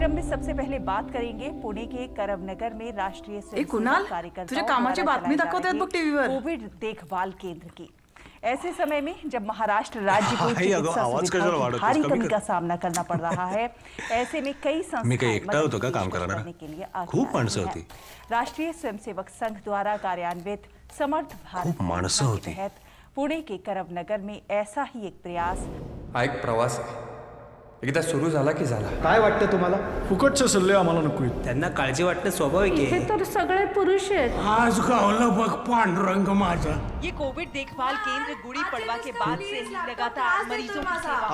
कार्यक्रम में सबसे पहले बात करेंगे पुणे के करमनगर में राष्ट्रीय कुणाल, कार्यकर्ताओं तुझ्या कामाची द्वारा बातमी चलाए जा दाखवतात रहे बघ टीव्हीवर. कोविड देखभाल केंद्र की. ऐसे समय में जब महाराष्ट्र राज्य को चिकित्सा आवाज सुविधाओं कशाला की वाढवतेस? भारी कमी कमी कर. का सामना करना पड़ रहा है. ऐसे में कई मी काही संस्थाएं एकटा होतो का मदत काम की पेशकश करणारा? करने के लिए आगे खूप आ माणसं रही होती. हैं. राष्ट्रीय स्वयंसेवक संघ द्वारा कार्यान्वित समर्थ भारत खूप माणसं योजना होती. के तहत पुणे के करमनगर में ऐसा ही एक प्रयास हा एक प्रवास आहे. एकदा सुरू झाला की झाला. काय वाटतं तुम्हाला? फुकटचे सल्ले आम्हाला नको आहेत. त्यांना काळजी वाटणं स्वाभाविक आहे. इथे तर सगळे पुरुष आहेत. आज गावला बघ पांडुरंग माझा. ये कोविड देखभाल केंद्र गुड़ी पड़वा के बाद से ही लगातार मरीजों की सेवा.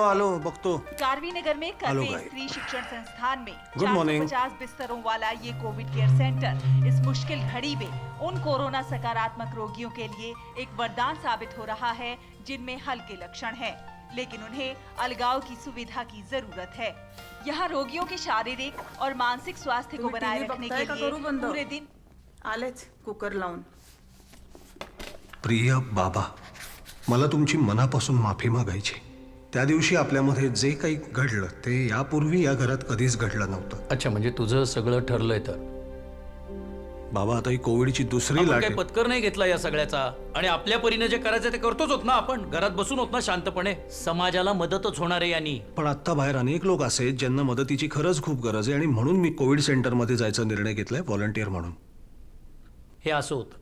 आलो बघतो. कारवी नगर में हेलो कन्वे गाइस. स्त्री शिक्षण संस्थान में गुड मॉर्निंग. 450 बिस्तरों वाला ये कोविड केयर सेंटर इस मुश्किल घड़ी में उन कोरोना सकारात्मक रोगियों के लिए एक वरदान साबित हो रहा है जिनमें हल्के लक्षण हैं, लेकिन उन्हें अलगाव की सुविधा की जरूरत है. यहाँ रोगियों के शारीरिक और मानसिक स्वास्थ्य को तुम्ही बनाए टीव्ही रखने बघताय के का लिए करू बंद? पूरे दिन आलेच कुकर लावून. प्रिय बाबा, मला तुमची मनापासून माफी मागायची. त्या दिवशी आपल्यामध्ये जे काही घडलं ते यापूर्वी या घरात कधीच घडलं नव्हतं. अच्छा, म्हणजे तुझं सगळं ठरलंय तर. बाबा, आता ही कोविडची दुसरी आपण लाट काही आहे. पत्कर नाही घेतला या सगळ्याचा, आणि आपल्या परीने जे करायचं ते करतोच होत ना. आपण घरात बसून होत ना शांतपणे. समाजाला मदतच होणार आहे यांनी. पण आता बाहेर अनेक लोक असे आहेत ज्यांना मदतीची खरंच खूप गरज आहे, आणि म्हणून मी कोविड सेंटरमध्ये जायचा निर्णय घेतलाय व्हॉलंटियर म्हणून. हे असं होतं.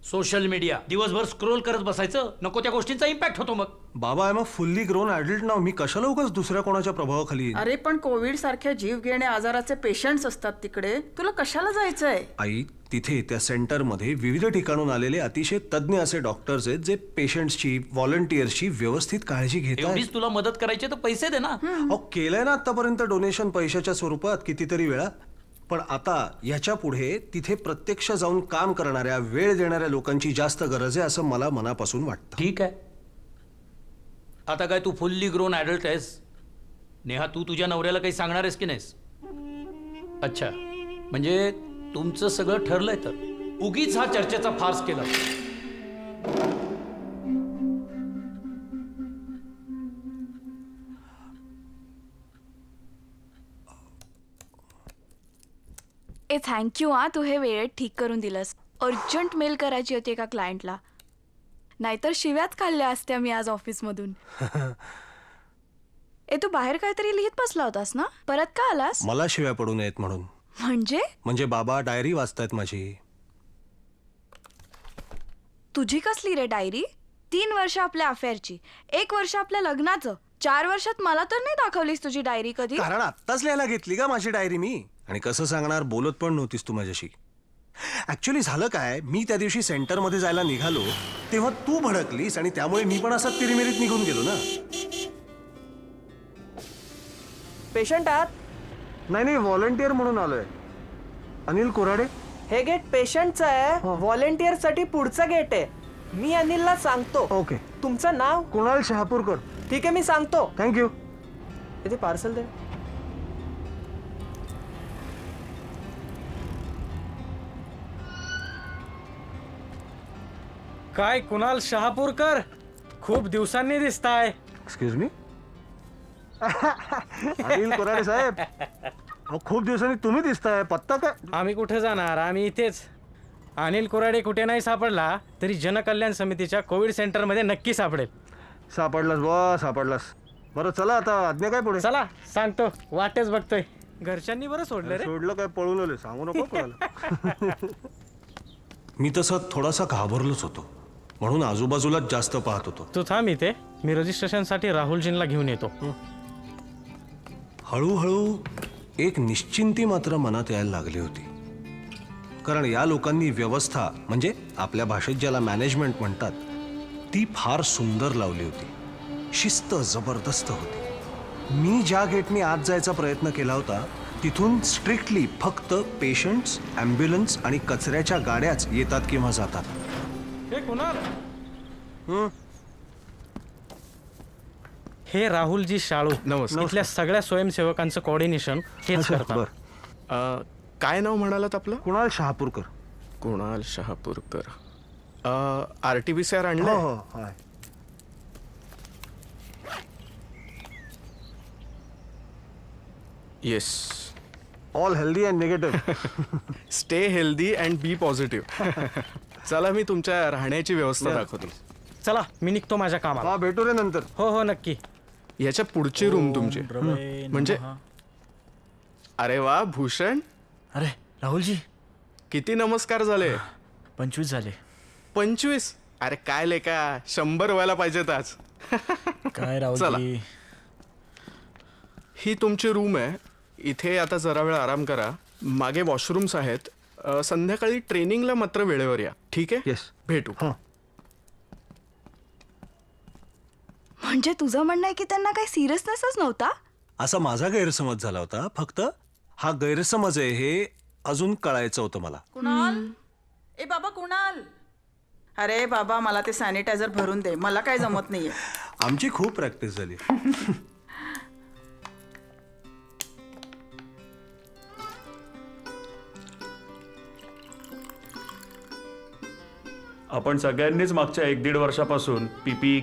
सोशल मीडिया दिवसभर स्क्रोल करत बसायचं, नको त्या गोष्टींचा इम्पॅक्ट होतो मग. बाबा, I am a fully grown adult now. मी कशाला उगाच दुसऱ्या कोणाच्या प्रभावाखाली येईन? अरे पण कोविड सारख्या जीवघेण्या आजाराचे पेशंट्स असतात तिकडे. तुला कशाला जायचंय? आई, तिथे त्या सेंटरमध्ये विविध ठिकाणून आलेले अतिशय तज्ज्ञ असे डॉक्टर्स आहेत जे पेशंट्सची, व्हॉलंटियर्सची व्यवस्थित काळजी घेतात. एवढीच तुला मदत करायची तर पैसे दे ना. अहो, केलंय ना आतापर्यंत डोनेशन पैशाच्या स्वरूपात कितीतरी वेळा. पण आता याच्या पुढे तिथे प्रत्यक्ष जाऊन काम करणाऱ्या, वेळ देणाऱ्या लोकांची जास्त गरज आहे असं मला मनापासून वाटतं. ठीक आहे. आता काय तू फुल्ली ग्रोन ॲडल्ट आहेस? नेहा, तू तुझ्या नवऱ्याला काही सांगणार आहेस की नाहीस? अच्छा, म्हणजे तुमचं सगळं ठरलंय तर. उगीच हा चर्चेचा फार्स केला. ए थँक्यू हा, तू हे वेळेत ठीक करून दिलंस. अर्जंट मेल करायची होती एका क्लायंटला, नाहीतर शिव्याच खाल्ल्या असत्या मी आज ऑफिसमधून. ए तू बाहेर काहीतरी लिहित बसला होतास ना, परत का आलास? मला शिव्या पडू नयेत म्हणून. म्हणजे बाबा डायरी वाचतायत माझी. तुझी कसली रे डायरी? 3 वर्ष आपल्या अफेअरची, 1 वर्ष आपल्या लग्नाचं, 4 वर्षात मला तर नाही दाखवलीस तुझी डायरी कधी. कारण आत्ताच लिहायला घेतली का माझी डायरी मी? आणि कसं सांगणार, बोलत पण नव्हतीस तू माझ्याशी. ऍक्च्युली झालं काय, मी त्या दिवशी सेंटरमध्ये जायला निघालो तेव्हा तू भडकलीस, आणि त्यामुळे मी पण असा तिरीमिरीत निघून गेलो ना. पेशंट आहात? नाही, व्हॉलंटियर म्हणून आलोय. अनिल कोराडे. हे गेट पेशंटचं आहे, व्हॉलेंटियर साठी पुढचं गेट आहे. मी अनिलला सांगतो. ओके. तुमचं नाव? कुणाल शहापूरकर. ठीक आहे, मी सांगतो. थँक्यू. इथे पार्सल दे. काय कुणाल शहापूरकर, खूप दिवसांनी दिसताय. Excuse me. अनिल कोराडे साहेब, खूप दिवसांनी तुम्ही दिसताय. पत्ता काय? आम्ही कुठे जाणार, आम्ही इथेच. अनिल कोराडे कुठे नाही सापडला तरी जनकल्याण समितीच्या कोविड सेंटरमध्ये नक्की सापडेल. सापडलास. बरं चला, आता आज्ञा काय पुढे? चला सांगतो, वाटेच बघतोय. घरच्यांनी बरं सोडलं रे. सोडलं काय, पळून आले, सांगू नको कोणाला. मी तसा थोडासा घाबरलोच होतो, म्हणून आजूबाजूलाच जास्त पाहत होतो. तू थांब इथे, मी रजिस्ट्रेशनसाठी राहुलजींना घेऊन येतो. हळूहळू एक निश्चिंती मात्र मनात यायला लागली होती. कारण या लोकांनी व्यवस्था, म्हणजे आपल्या भाषेत ज्याला मॅनेजमेंट म्हणतात, ती फार सुंदर लावली होती. शिस्त जबरदस्त होती. मी ज्या गेटने आत जायचा प्रयत्न केला होता तिथून स्ट्रिक्टली फक्त पेशंट्स, ॲम्ब्युलन्स आणि कचऱ्याच्या गाड्याच येतात किंवा जातात. हे कुणाल? हे राहुलजी शाळू, इथल्या सगळ्या स्वयंसेवकांचं कोऑर्डिनेशन हेच करतात. काय नाव म्हणालात आपलं? कुणाल शहापूरकर. कुणाल शहापूरकर. RT-PCR आणलं? हो, हाय. Yes. All healthy and negative. Stay healthy and be positive. चला मी तुमच्या राहण्याची व्यवस्था दाखवतो. चला मी निघतो माझ्या कामाला. हा भेटू रे नंतर. हो हो नक्की. याच्या पुढची रूम तुमची. म्हणजे अरे वा भूषण, अरे राहुलजी, किती नमस्कार झाले? 25 झाले. 25? अरे काय लेका, 100 व्हायला पाहिजेत आज. काय चला. राहुलजी. ही तुमची रूम आहे. इथे आता जरा वेळ आराम करा. मागे वॉशरूम्स आहेत. संध्याकाळी ट्रेनिंगला मात्र वेळेवर या, ठीक आहे? येस. भेटू. म्हणजे तुझं म्हणणं आहे की त्यांना काही सिरियसनेसच नव्हता? असा माझा गैरसमज झाला होता. फक्त हा गैरसमज आहे हे अजून कळायचं होतं मला. कुणाल, ए बाबा कुणाल, अरे बाबा मला ते सॅनिटायझर भरून दे, मला काय जमत नाहीये. आमची खूप प्रॅक्टिस झाली. आपण सगळ्यांनीच मागच्या 1-1.5 वर्षापासून पीपीई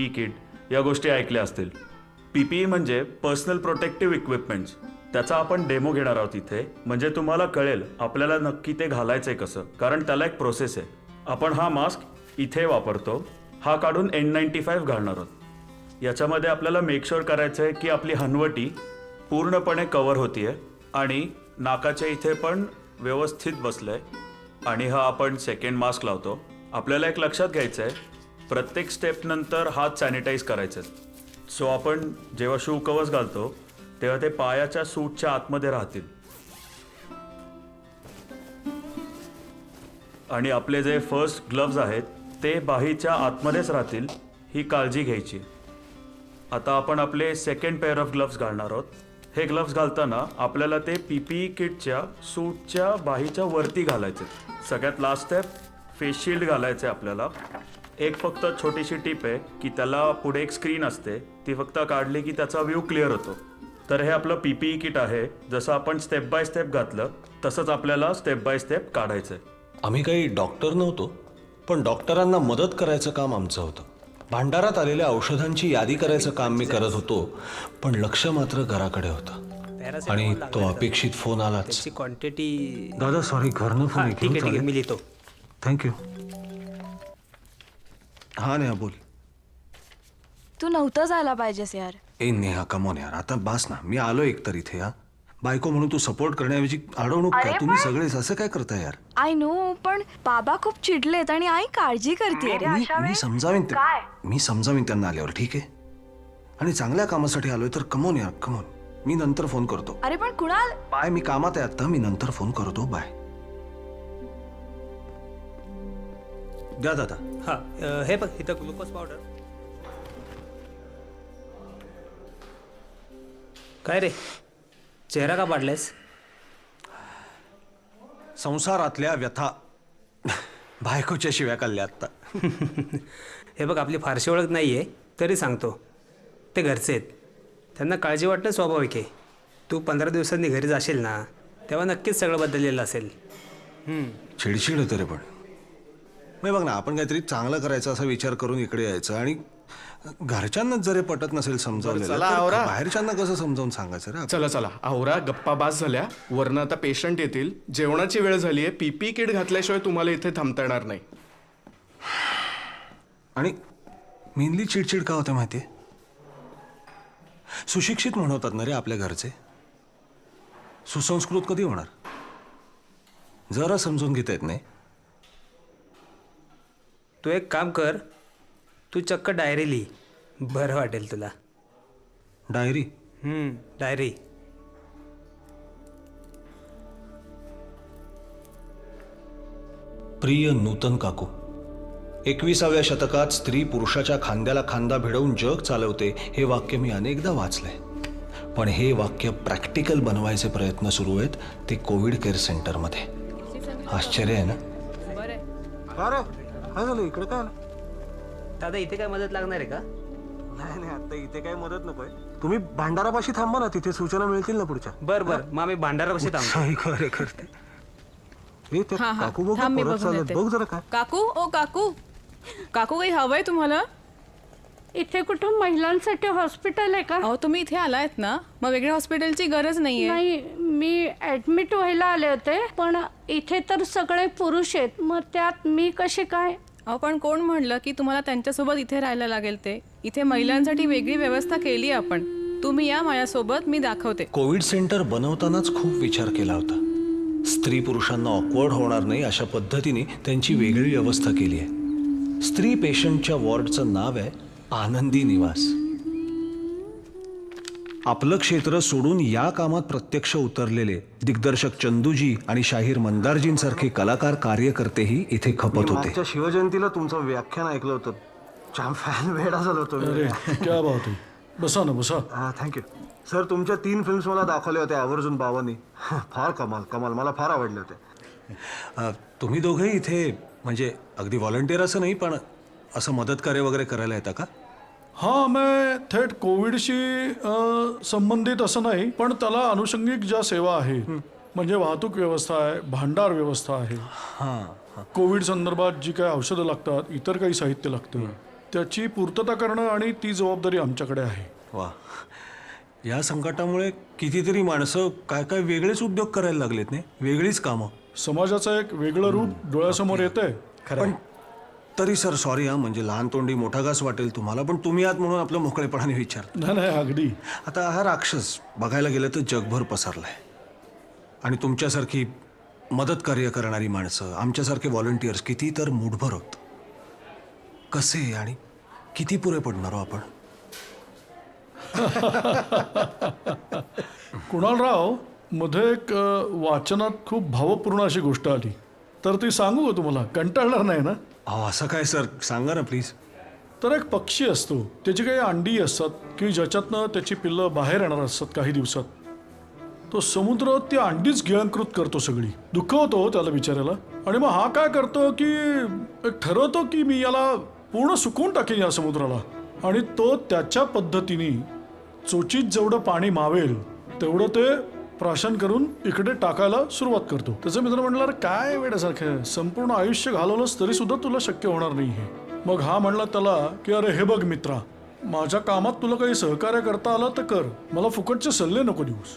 किट या गोष्टी ऐकल्या असतील. पीपीई म्हणजे पर्सनल प्रोटेक्टिव्ह इक्विपमेंट्स. त्याचा आपण डेमो घेणार आहोत इथे, म्हणजे तुम्हाला कळेल आपल्याला नक्की ते घालायचंय कसं, कारण त्याला एक प्रोसेस आहे. आपण हा मास्क इथे वापरतो, हा काढून N95 घालणार आहोत. याच्यामध्ये आपल्याला मेक शुअर करायचं आहे की आपली हनवटी पूर्णपणे कव्हर होतीये आणि नाकाच्या इथे पण व्यवस्थित बसलंय. आणि हा आपण सेकंड मास्क लावतो. आपल्याला एक लक्षात घ्यायचं आहे, प्रत्येक स्टेप नंतर हात सॅनिटाईज करायचे. सो आपण जेव्हा शू कव्हर्स घालतो तेव्हा ते पायाच्या सूटच्या आतमध्ये राहतील. आणि आपले जे फर्स्ट ग्लव्ज आहेत ते बाहीच्या आतमध्येच राहतील, ही काळजी घ्यायची. आता आपण आपले सेकंड पेअर ऑफ ग्लव्ज घालणार आहोत. हे ग्लव्ज घालताना आपल्याला ते पीपीई किटच्या सूटच्या बाहीच्या वरती घालायचे. सगळ्यात लास्ट स्टेप फेस शिल्ड घालायचं आहे आपल्याला. एक फक्त छोटीशी टिप आहे की त्याला पुढे एक स्क्रीन असते, ती फक्त काढली की त्याचा व्ह्यू क्लिअर होतो. तर हे आपलं पीपीई किट आहे. जसं आपण स्टेप बाय स्टेप घातलं तसंच आपल्याला स्टेप बाय स्टेप काढायचं आहे. आम्ही काही डॉक्टर नव्हतो, पण डॉक्टरांना मदत करायचं काम आमचं होतं. भांडारात आलेल्या औषधांची यादी करायचं काम मी करत होतो, पण लक्ष मात्र घराकडे होतं. आणि तो अपेक्षित फोन आलाच. क्वांटिटी. दादा सॉरी, घरनं फोन. ठीक आहे मी लिहितो. थँक्यू. हा नेहा बोल. तू नव्हतं जायला पाहिजेस यार. ए नेहा कमॉन यार, आता बास ना. मी आलो एकतर इथे. हा बायको म्हणून तू सपोर्ट करण्याऐवजी अडवणूक काय? तुम्ही सगळेच असं काय करताय यार? आय नो, पण बाबा खूप चिडलेत आणि आई काळजी करते. मी समजावीन त्यांना आल्यावर, ठीक आहे? आणि चांगल्या कामासाठी आलोय तर कमॉन यार, कमॉन. मी नंतर फोन करतो. अरे पण कुणाल. बाय, मी कामात आहे आता. मी नंतर फोन करतो. बाय. द्या दादा. हा हे बघ, इथं ग्लुकोज पावडर. काय रे, चेहरा का पाडलायस? संसारातल्या व्यथा बायकोच्या शिव्या काढल्या आत्ता. हे बघ, आपली फारशी ओळख नाही आहे तरी सांगतो, ते घरचे आहेत, त्यांना काळजी वाटणं स्वाभाविक आहे. तू 15 दिवसांनी घरी जाशील ना, तेव्हा नक्कीच सगळं बदललेलं असेल. चिडचिड होते रे. पण मग बघ ना, आपण काहीतरी चांगलं करायचं असा विचार करून इकडे यायचं आणि घरच्यांना जरी पटत नसेल समजावलेलं, चला, तर आवरा. बाहेरच्यांना कसं समजावून सांगायचं रे? चला चला आवरा, गप्पा बास झाल्या. वरनं आता पेशंट येतील, जेवणाची वेळ झाली आहे. पीपी किट घातल्याशिवाय तुम्हाला इथे थांबता येणार नाही. आणि मेनली चिडचिड का होते माहितीये? सुशिक्षित म्हणवतात ना रे आपल्या घरचे. सुसंस्कृत कधी होणार? जरा समजून घेता येत नाही. तू एक काम कर, तू चक्क डायरी लिही, बरं वाटेल तुला. डायरी? डायरी. प्रिय नूतन काकू, 21व्या शतकात स्त्री पुरुषाच्या खांद्याला खांदा भिडवून जग चालवते हे वाक्य मी अनेकदा वाचलंय. पण हे वाक्य प्रॅक्टिकल बनवायचे प्रयत्न सुरू आहेत ते कोविड केअर सेंटरमध्ये. आश्चर्य आहे ना? काय झालं इकडे? काय दादा, इथे काय मदत लागणार आहे का? नाही, आता इथे काय मदत नकोय. तुम्ही भांडारापाशी थांबा ना, तिथे सूचना मिळतील ना पुढच्या. बरं, मग आम्ही भांडारापाशी थांबतो. काकू बघ परत चालत, बघ जरा काय. काकू, ओ काकू, काकू काही हवंय तुम्हाला? इथे कुठं महिलांसाठी हॉस्पिटल आहे का? अहो तुम्ही इथे आलायत ना, मग वेगळ्या हॉस्पिटलची गरज नाहीये. नाही, मी ॲडमिट व्हायला आले होते, पण इथे तर सगळे पुरुष आहेत, मग त्यात मी कसे काय? अहो पण कोण म्हणलं की तुम्हाला त्यांच्यासोबत इथे राहायला लागेल? ते इथे महिलांसाठी वेगळी व्यवस्था केली आपण. तुम्ही या माझ्यासोबत, मी दाखवते. कोविड सेंटर बनवतानाच खूप विचार केला होता. स्त्री पुरुषांना ऑकवर्ड होणार नाही अशा पद्धतीने त्यांची वेगळी व्यवस्था केली आहे. स्त्री पेशंटच्या वॉर्डचं नाव आहे आनंदी निवास. आपलं क्षेत्र सोडून या कामात प्रत्यक्ष उतरलेले दिग्दर्शक चंदूजी आणि शाहीर मंदारजींसारखे कलाकार कार्यकर्तेही इथे खपत होते. शिवजयंतीला तुमचं व्याख्यान ऐकलं होतं. छान फॅन वेडा झाला होतो. क्या बात आहे. बसा ना बसा. Thank you sir. तुमच्या 3 फिल्म्स मला दाखवल्या होत्या आवर्जून बाबांनी. फार कमाल मला फार आवडले होते. तुम्ही दोघेही इथे म्हणजे अगदी व्हॉलंटियर असं नाही पण असं मदत कार्य वगैरे करायला येतं का? हाँ, मैं थेट कोविडशी संबंधित असं नाही, पण त्याला अनुषंगिक ज्या सेवा आहे म्हणजे वाहतूक व्यवस्था आहे, भांडार व्यवस्था आहे, कोविड संदर्भात जी काही औषधं लागतात, इतर काही साहित्य लागतं, त्याची पूर्तता करणं आणि ती जबाबदारी आमच्याकडे आहे. वा. या संकटामुळे कितीतरी माणसं काय काय वेगळेच उद्योग करायला लागलेत नाही, वेगळीच कामं. समाजाचं एक वेगळं रूप डोळ्यासमोर येतंय. पण तरी सर सॉरी म्हणजे लहान तोंडी मोठा घास वाटेल तुम्हाला, पण तुम्ही आहात म्हणून आपलं मोकळेपणाने विचार. नाही अगदी. आता हा राक्षस बघायला गेलं तर जगभर पसरलाय आणि तुमच्यासारखी मदत कार्य करणारी माणसं, आमच्यासारखे व्हॉलंटियर्स किती तर मूठभर होत. कसे आणि किती पुरे पडणार हो आपण? कुणालराव, मध्ये एक वाचनात खूप भावपूर्ण अशी गोष्ट आली, तर ती सांगू का तुम्हाला? कंटाळणार नाही ना? असं काय सर, सांगा ना प्लीज. तर एक पक्षी असतो, त्याची काही अंडी असतात की ज्याच्यातनं त्याची पिल्लं बाहेर येणार असतात काही दिवसात. तो समुद्र ती अंडीच गिळंकृत करतो सगळी. दुःख होतो त्याला बिचाऱ्याला. आणि मग हा काय करतो की ठरवतो की मी याला पूर्ण सुकवून टाकेन या समुद्राला. आणि तो त्याच्या पद्धतीने चोचीत जेवढं पाणी मावेल तेवढं ते प्राशन करून इकडे टाकायला सुरुवात करतो. त्याचं मित्र म्हटलं, काय वेड्यासारखं, संपूर्ण आयुष्य घालवलंस तरी सुद्धा तुला शक्य होणार नाही हे. मग हा म्हणला त्याला की अरे हे बघ मित्रा, माझ्या कामात तुला काही सहकार्य करता आलं तर कर, मला फुकटचे सल्ले नको देऊस.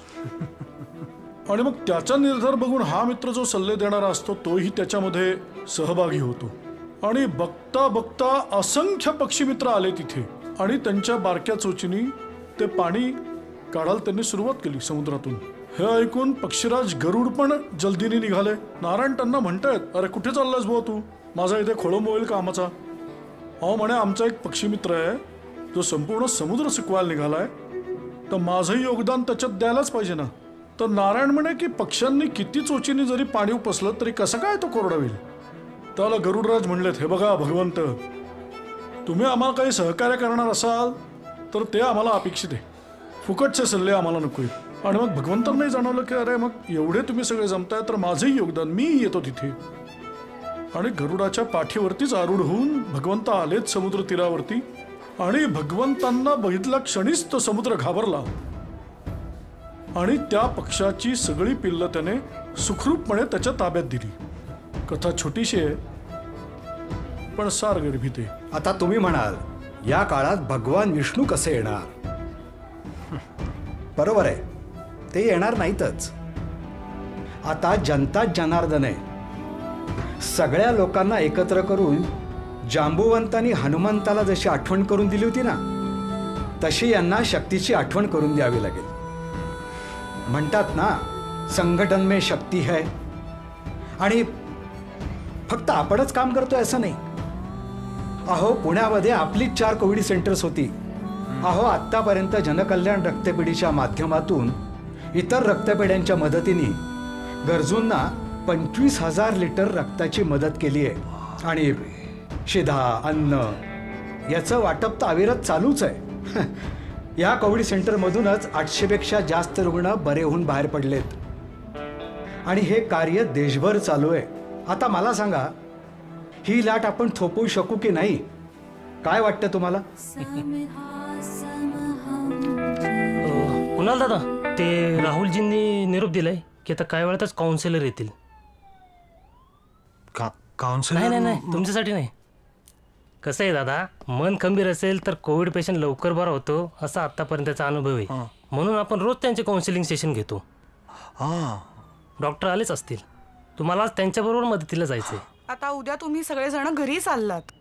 आणि मग त्याचा निर्धार बघून हा मित्र जो सल्ले देणारा असतो तोही त्याच्यामध्ये सहभागी होतो. आणि बघता बघता असंख्य पक्षी मित्र आले तिथे आणि त्यांच्या बारक्या चोचीनी ते पाणी काढायला त्यांनी सुरुवात केली समुद्रातून. हे ऐकून पक्षीराज गरुड पण जल्दीने निघाले. नारायण त्यांना म्हणतायत, अरे कुठे चाललास बुवा तू, माझा इथे खोळंब होईल कामाचा. अहो म्हणे, आमचा एक पक्षी मित्र आहे जो संपूर्ण समुद्र सुकवायला निघालाय, तर माझंही योगदान त्याच्यात द्यायलाच पाहिजे ना. तर नारायण म्हणे की पक्ष्यांनी किती चोचीने जरी पाणी उपसलं तरी कसं काय तो कोरडा होईल. त्याला गरुडराज म्हणलेत, हे बघा भगवंत, तुम्ही आम्हाला काही सहकार्य करणार असाल तर ते आम्हाला अपेक्षित आहे, फुकटचे सल्ले आम्हाला नको आहेत. आणि मग भगवंतांनाही जाणवलं की अरे मग एवढे तुम्ही सगळे जमताय तर माझंही योगदान, मीही येतो तिथे. आणि गरुडाच्या पाठीवरतीच आरूढ होऊन भगवंत आलेच समुद्र तीरावरती. आणि भगवंतांना बघितल्या क्षणीच तो समुद्र घाबरला आणि त्या पक्षाची सगळी पिल्लं त्याने सुखरूपपणे त्याच्या ताब्यात दिली. कथा छोटीशी आहे पण सार गर्भित आहे. आता तुम्ही म्हणाल, या काळात भगवान विष्णू कसे येणार? बरोबर आहे, ते येणार नाहीतच. आता जनता जनार्दन आहे. सगळ्या लोकांना एकत्र करून जांबुवंतांनी हनुमंताला जशी आठवण करून दिली होती ना, तशी यांना शक्तीची आठवण करून द्यावी लागेल. म्हणतात ना, संघटन में शक्ती है. आणि फक्त आपणच काम करतोय असं नाही. अहो, पुण्यामध्ये आपलीच 4 कोविड सेंटर्स होती. अहो, आत्तापर्यंत जनकल्याण रक्तपेढीच्या माध्यमातून इतर रक्तपेढ्यांच्या मदतीने गरजूंना 25,000 लिटर रक्ताची मदत केली आहे. आणि शिधा, अन्न याचं वाटप तर अविरत चालूच आहे. या कोविड सेंटरमधूनच 800पेक्षा जास्त रुग्ण बरे होऊन बाहेर पडलेत. आणि हे कार्य देशभर चालू आहे. आता मला सांगा, ही लाट आपण थोपवू शकू की नाही? काय वाटतं तुम्हाला? कुणाल दादा, ते राहुलजींनी निरोप दिलाय की आता काही वेळातच काउन्सिलर येतील. काउन्सिलर? नाही, तुमच्यासाठी नाही. कसं आहे दादा, मन खंबीर असेल तर कोविड पेशंट लवकर बरा होतो असा आतापर्यंतचा अनुभव आहे. म्हणून आपण रोज त्यांचे काउन्सिलिंग सेशन घेतो. हां डॉक्टर आलेच असतील. तुम्हाला आज त्यांच्याबरोबर मदतीला जायचंय. आता उद्या तुम्ही सगळेजण घरी चाललात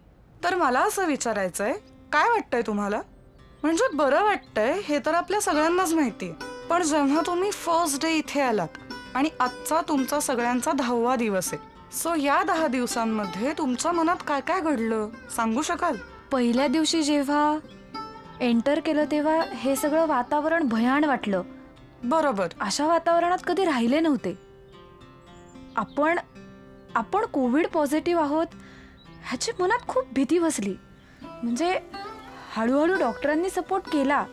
तर मला असं विचारायचंय, काय वाटतंय तुम्हाला? म्हणजे बरं वाटतंय हे तर आपल्या सगळ्यांनाच माहितीये, पण जेव्हा तुम्ही फर्स्ट डे इथे आलात आणि आजचा तुमचा सगळ्यांचा 10वा दिवस आहे, सो या 10 दिवसांमध्ये तुमच्या मनात काय काय घडलं सांगू शकाल? पहिल्या दिवशी जेव्हा एंटर केलं तेव्हा हे सगळं वातावरण भयान वाटलं. बरोबर. अशा वातावरणात कधी राहिले नव्हते. आपण कोविड पॉझिटिव्ह आहोत ह्याची मनात खूप भीती बसली. म्हणजे हळूहळू डॉक्टरांनी सपोर्ट केला,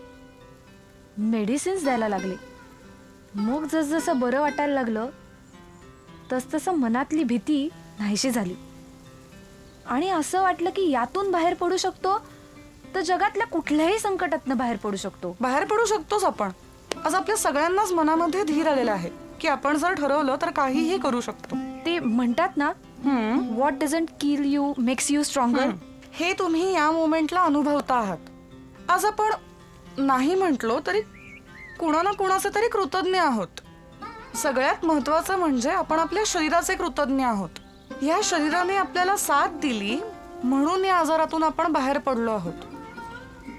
मेडिसिन्स द्यायला लागले. मग जसजसं बरं वाटायला लागलं तसतसं मनातली भीती नाहीशी झाली आणि असं वाटलं की यातून बाहेर पडू शकतो तर जगातल्या कुठल्याही संकटातनं बाहेर पडू शकतो. बाहेर पडू शकतोच आपण, असं आपल्या सगळ्यांनाच मनामध्ये धीर आलेला आहे की आपण जर ठरवलं तर काहीही करू शकतो. ते म्हणतात ना, what doesn't kill you makes you stronger. हे तुम्ही या मोमेंटला अनुभवता आहात. आज आपण नाही म्हटलो तरी कुणा ना कुणाचे तरी कृतज्ञ आहोत. सगळ्यात महत्वाचं म्हणजे आपण आपल्या शरीराचे कृतज्ञ आहोत. या शरीराने आपल्याला साथ दिली म्हणून या आजारातून आपण बाहेर पडलो आहोत.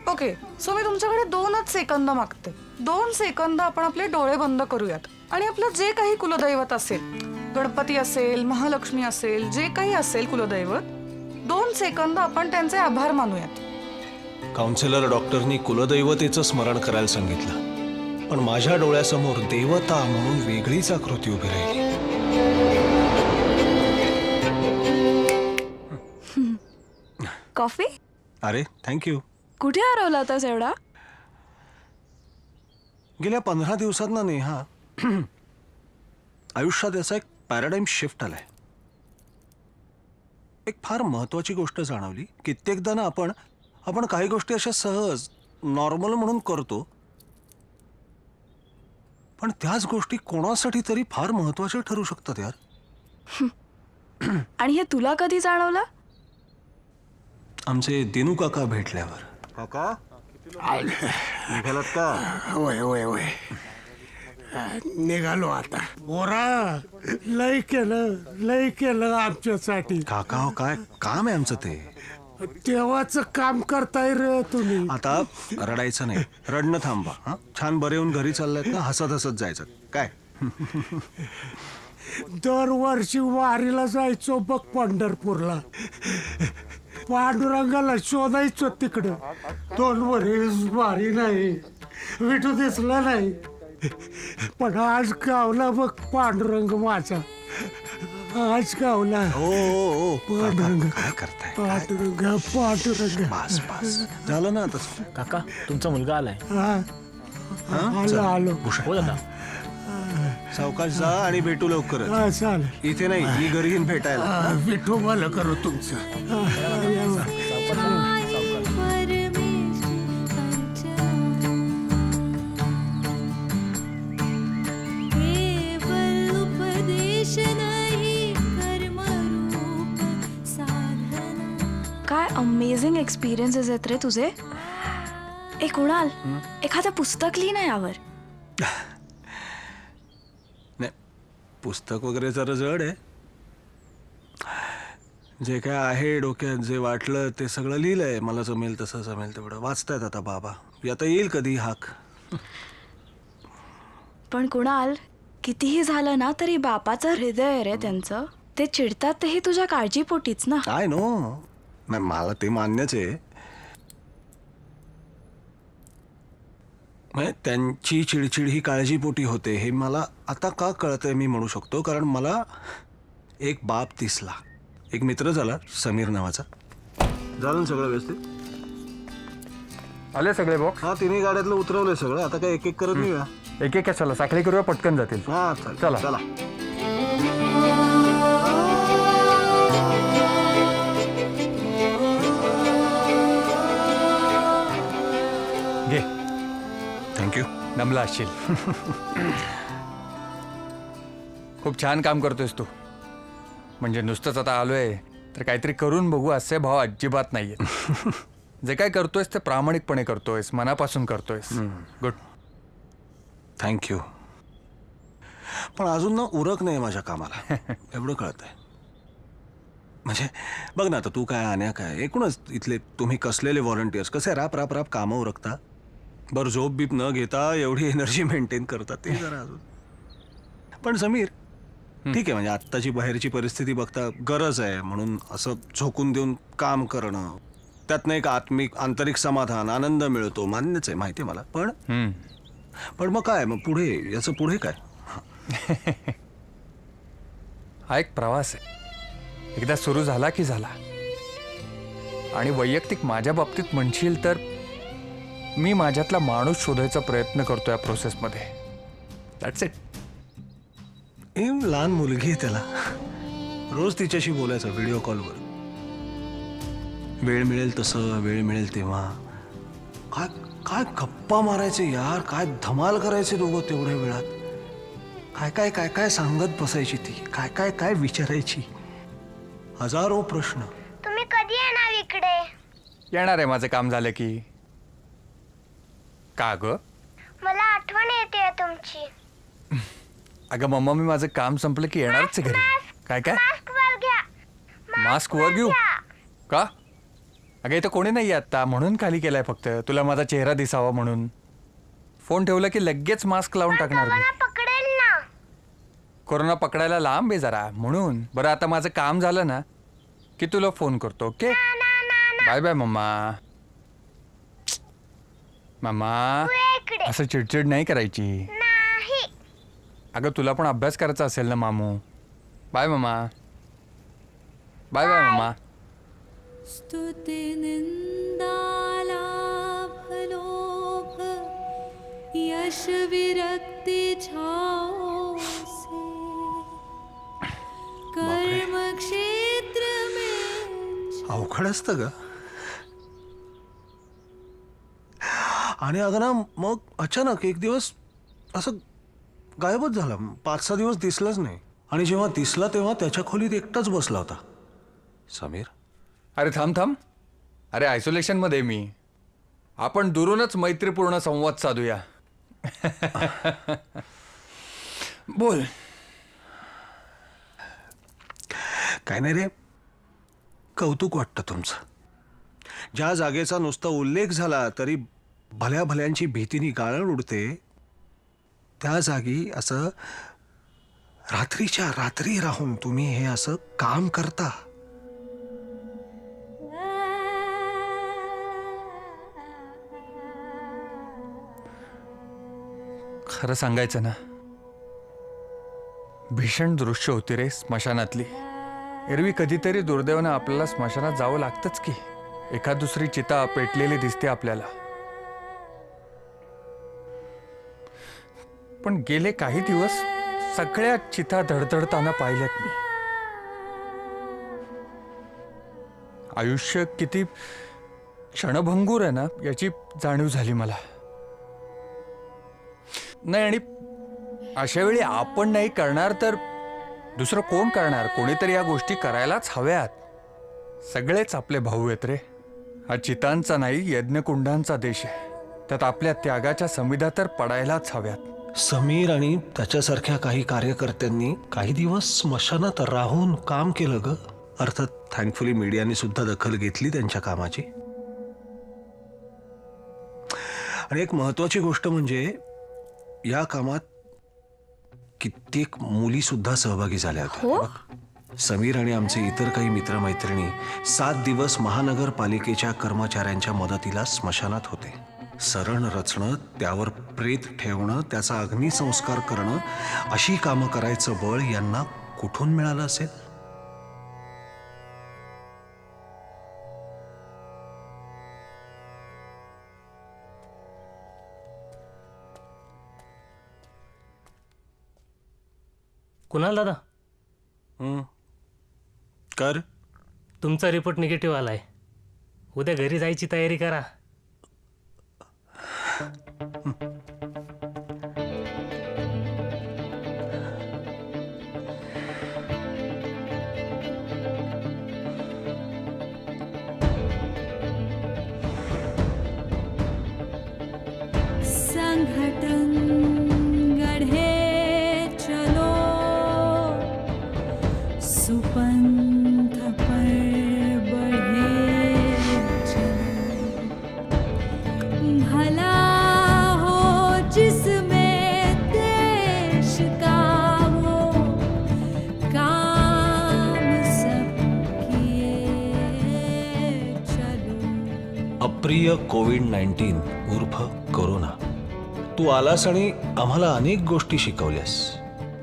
ओके, सो मी तुमच्याकडे 2च सेकंद मागते. 2 सेकंद आपण आपले डोळे बंद करूयात आणि आपलं जे काही कुलदैवत असेल, गणपती असेल, महालक्ष्मी असेल, जे काही असेल कुलदैवत, 2 सेकंद आपण त्यांचे आभार मानूयात. काउन्सिलर डॉक्टरनी कुलदैवतेचं स्मरण करायला सांगितलं, पण माझ्या डोळ्यासमोर देवता म्हणून वेगळीच आकृती उभी राहिली. कॉफी? अरे थँक्यू. कुठे हरवला होतास एवढा? गेल्या 15 दिवसात ना नेहा आयुष्यात याचा एक पॅराडाईम शिफ्ट आलाय. एक फार महत्वाची गोष्ट जाणवली. कित्येकदा ना आपण काही गोष्टी अशा सहज नॉर्मल म्हणून करतो, पण त्याच गोष्टी कोणासाठी तरी फार महत्वाच्या ठरू शकतात यार. आणि हे तुला कधी जाणवलं? आमचे दिनू काका भेटल्यावर. काका निघालात का? होय होय होय, निघालो आता. बोरा लय केलं आमच्यासाठी. काका हो, काय काम आहे आमचं ते. तेव्हाच काम करताय रे तुम्ही. आता रडायचं नाही, रडणं थांबा. हा छान बरे होऊन घरी चाललायत ना, हसत हसत जायचं काय. दरवर्षी वारीला जायचो बघ पंढरपूरला. पांडुरंगाला शोधायचो तिकडं. 2 वर्ष वारी नाही, विठू दिसला नाही. पण आज गावला बघ पांडुरंग माझा. आज गावला. हो पांडुरंग. काय करताय? पांडुरंग. बस बस झालं ना आता. काका तुमचा मुलगा आलाय. आलो. हो दादा. सावकाश जा आणि भेटू लवकर. चालेल. इथे नाही, ही घरी येऊन भेटायला. विठू मला करू तुमचं. काय अमेझिंग एक्सपिरियन्सेस आहेत रे तुझे. ए कुणाल, एखादं पुस्तक लिही ना यावर. नाही, पुस्तक वगैरे जरा जड आहे. जे काय आहे डोक्यात, जे वाटलं ते सगळं लिहिलंय. मला जमेल तसं जमेल तेवढं वाचतायत आता बाबा. आता येईल कधी हाक. पण कुणाल, कितीही झालं ना तरी बापाचं हृदय आहे रे त्यांचं. ते चिडतात तेही तुझ्या काळजीपोटीच ना. I know. नाही, मला ते मान्यच आहे. म्हणजे त्यांची चिडचिड ही काळजीपोटी होते हे मला आता का कळतंय मी म्हणू शकतो. कारण मला एक बाप दिसला, एक मित्र झाला समीर नावाचा. झालं ना सगळं व्यवस्थित? आले सगळे बॉक्स? हा, तिन्ही गाड्यातलं उतरवलंय सगळं. आता काय एक एक करत नाही. एक एक कशाला, साखळी करूया, पटकन जातील. हा चला चला. घे. थँक्यू. दमला असशील. खूप छान काम करतोयस तू. म्हणजे नुसतंच आता आलोय तर काहीतरी करून बघू असे भाव अजिबात नाहीये. जे काय करतोयस ते प्रामाणिकपणे करतोयस, मनापासून करतोयस. गुड. थँक्यू. पण अजून ना उरक नाही माझ्या कामाला एवढं कळतंय. म्हणजे बघ ना आता तू काय आण्या काय एकूणच इथले तुम्ही कसलेले व्हॉलंटियर्स कसे राप राप राप कामं उरकता. बरं झोप बीप न घेता एवढी एनर्जी मेंटेन करतात ते जरा अजून. पण समीर ठीक आहे म्हणजे आत्ताची बाहेरची परिस्थिती बघता गरज आहे म्हणून असं झोकून देऊन काम करणं त्यातनं एक आंतरिक समाधान आनंद मिळतो मान्यच आहे माहिती आहे मला. पण मग काय मग पुढे याचं पुढे काय. हा एक प्रवास आहे एकदा सुरू झाला की झाला. आणि वैयक्तिक माझ्या बाबतीत म्हणशील तर मी माझ्यातला माणूस शोधायचा प्रयत्न करतो या प्रोसेसमध्ये. That's it. लहान मुलगी आहे त्याला रोज तिच्याशी बोलायचं व्हिडिओ कॉलवर. वेळ मिळेल तसं वेळ मिळेल तेव्हा काय काय गप्पा मारायचे यार. काय धमाल करायचे दोघं तेवढ्या वेळात. काय काय काय काय सांगत बसायची ती. काय काय काय विचारायची. हजारो प्रश्न. तुम्ही कधी येणार इकडे. येणार आहे माझं काम झालं की. का ग मला आठवण येते तुमची. अगं मम्मा मी माझं काम संपलं की येणारच आहे घरी. काय काय मास्क वर घेऊ का. अगं इथं कोणी नाही आता म्हणून खाली केलाय फक्त तुला माझा चेहरा दिसावा म्हणून. फोन ठेवला की लगेच मास्क लावून टाकणार मी. पकडेल ना. कोरोना पकडायला लांब आहे जरा म्हणून. बरं आता माझं काम झालं ना की तुला फोन करतो. ओके बाय बाय मम्मा. मम्मा असं चिडचिड नाही करायची. अगं तुला पण अभ्यास करायचा असेल ना मामू. बाय मम्मा. बाय बाय मम्मा. स्तुति निंदा लाभ लोभ यश विरक्ति छाओ से कर्म क्षेत्र में. अवघड असतं ग. आणि अगं ना मग अचानक एक दिवस असं गायबच झाला. 5-6 दिवस दिसलाच नाही. आणि जेव्हा दिसला तेव्हा त्याच्या खोलीत एकटाच बसला होता. समीर अरे थांब थांब. अरे आयसोलेशन मध्ये मी. आपण दुरूनच मैत्रीपूर्ण संवाद साधूया. बोल. काय नाही रे कौतुक वाटतं तुमचं. ज्या जागेचा नुसता उल्लेख झाला तरी भल्या भल्यांची भीतीनी गाळण उडते त्या जागी असं रात्रीच्या रात्री राहून तुम्ही हे असं काम करता. खरं सांगायचं ना भीषण दृश्य होती रे स्मशानातली. एरवी कधीतरी दुर्दैवानं आपल्याला स्मशानात जावं लागतंच की. एखाद दुसरी चिता पेटलेली दिसते आपल्याला. पण गेले काही दिवस सगळ्या चिता धडधडताना पाहिल्यात मी. आयुष्य किती क्षणभंगूर आहे ना याची जाणीव झाली मला. नाही आणि अशा वेळी आपण नाही करणार तर दुसरं कोण करणार. कोणीतरी या गोष्टी करायलाच हव्यात. सगळेच आपले भाऊ आहेत रे. हा चितांचा नाही यज्ञकुंडांचा देश आहे. त्यात आपल्या त्यागाच्या समिधा तर पडायलाच हव्यात. समीर आणि त्याच्यासारख्या काही कार्यकर्त्यांनी काही दिवस स्मशानात राहून काम केलं ग. अर्थात थँकफुली मीडियाने सुद्धा दखल घेतली त्यांच्या कामाची. आणि एक महत्वाची गोष्ट म्हणजे या कामात कित्येक मुली सुद्धा सहभागी झाल्या होत्या. समीर आणि आमचे इतर काही मित्रमैत्रिणी 7 दिवस महानगरपालिकेच्या कर्मचाऱ्यांच्या मदतीला स्मशानात होते. सरण रचणं त्यावर प्रेत ठेवणं त्याचा अग्निसंस्कार करणं अशी कामं करायचं बळ यांना कुठून मिळालं असेल. कुणाल दादा कर. तुमचा रिपोर्ट निगेटिव्ह आलाय. उद्या घरी जायची तयारी करा. संघटन गढ़े चलो अप्रिय कोविड-19 उर्फ कोरोना, तू आलास आणि आम्हाला अनेक गोष्टी शिकवल्यास.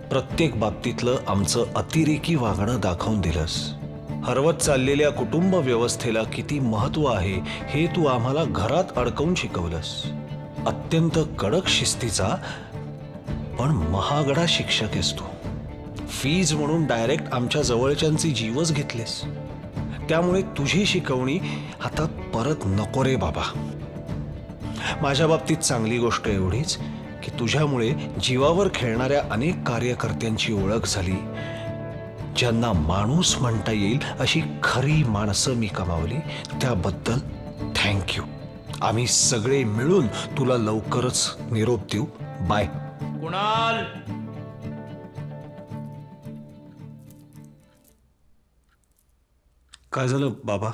प्रत्येक बाबतीतलं आमचं अतिरेकी वागणं दाखवून दिलंस. हरवत चाललेल्या कुटुंब व्यवस्थेला किती महत्त्व आहे हे तू आम्हाला घरात अडकवून शिकवलंस. अत्यंत कडक शिस्तीचा पण महागडा शिक्षक आहेस तू. फीज म्हणून डायरेक्ट आमच्या जवळच्यांचे जीवच घेतलेस. त्यामुळे तुझी शिकवणी आता परत नको रे बाबा. माझ्या बाबतीत चांगली गोष्ट एवढीच की तुझ्यामुळे जीवावर खेळणाऱ्या अनेक कार्यकर्त्यांची ओळख झाली, ज्यांना माणूस म्हणता येईल अशी खरी माणसं मी कमावली. त्याबद्दल थँक्यू. आम्ही सगळे मिळून तुला लवकरच निरोप देऊ. बाय. कुणाल, काय झालं बाबा?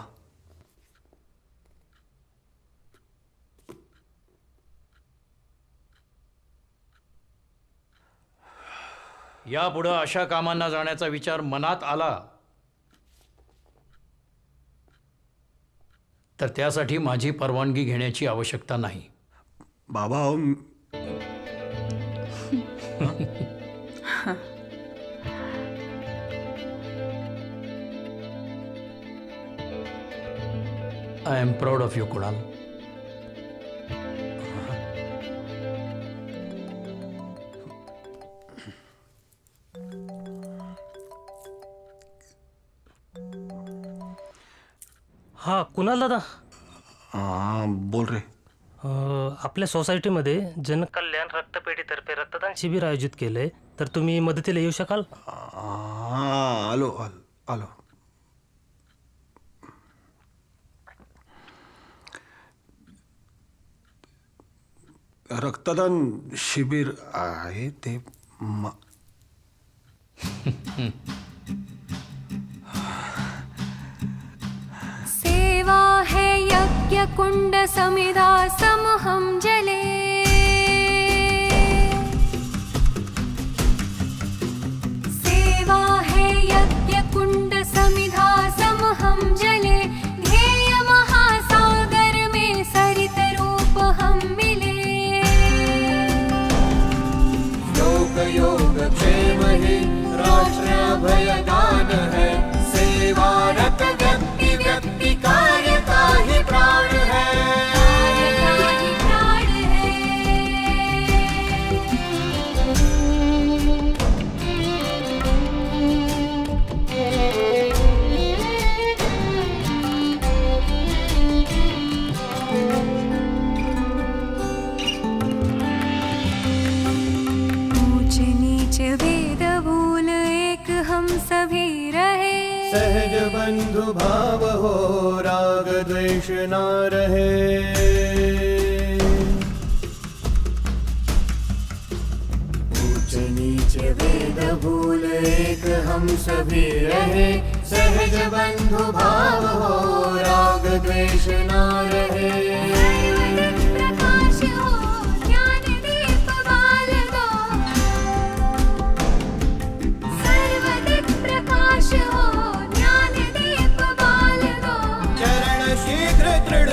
यापुढं अशा कामांना जाण्याचा विचार मनात आला तर त्यासाठी माझी परवानगी घेण्याची आवश्यकता नाही. बाबा I am proud of you Kunal. हां कुणाल दादा, बोल रे. आपल्या सोसायटीमध्ये जनकल्याण रक्तपेढीतर्फे रक्तदान शिबिर आयोजित केलं आहे, तर तुम्ही मदतीला येऊ शकाल? आलो आलो आलो. रक्तदान शिबिर आहे ते सेवा है यज्ञ कुंड समिधा समहम जले, सेवा है यज्ञ कुंड समिधा समहम जले, ध्येय महासागर में सरित रूप हम मिले. योग योग क्षेम ही राष्ट्र अभयदान है, सेवारत व्यक्ति व्यक्ति कार्य का ही प्राण है. ऊंच नीच भेद भूल एक हम सभी रहे, सहज बंधु भाव हो राग द्वेष न रहे. ऊंच नीच भेद भूल एक हम सभी रहे, सहज बंधु भाव हो राग द्वेष न रहे. प्रकाश हो ज्ञान दीप बाल दो, सर्वदिक प्रकाश हो ज्ञान दीप बाल दो. चरण शीघ्र दृढ़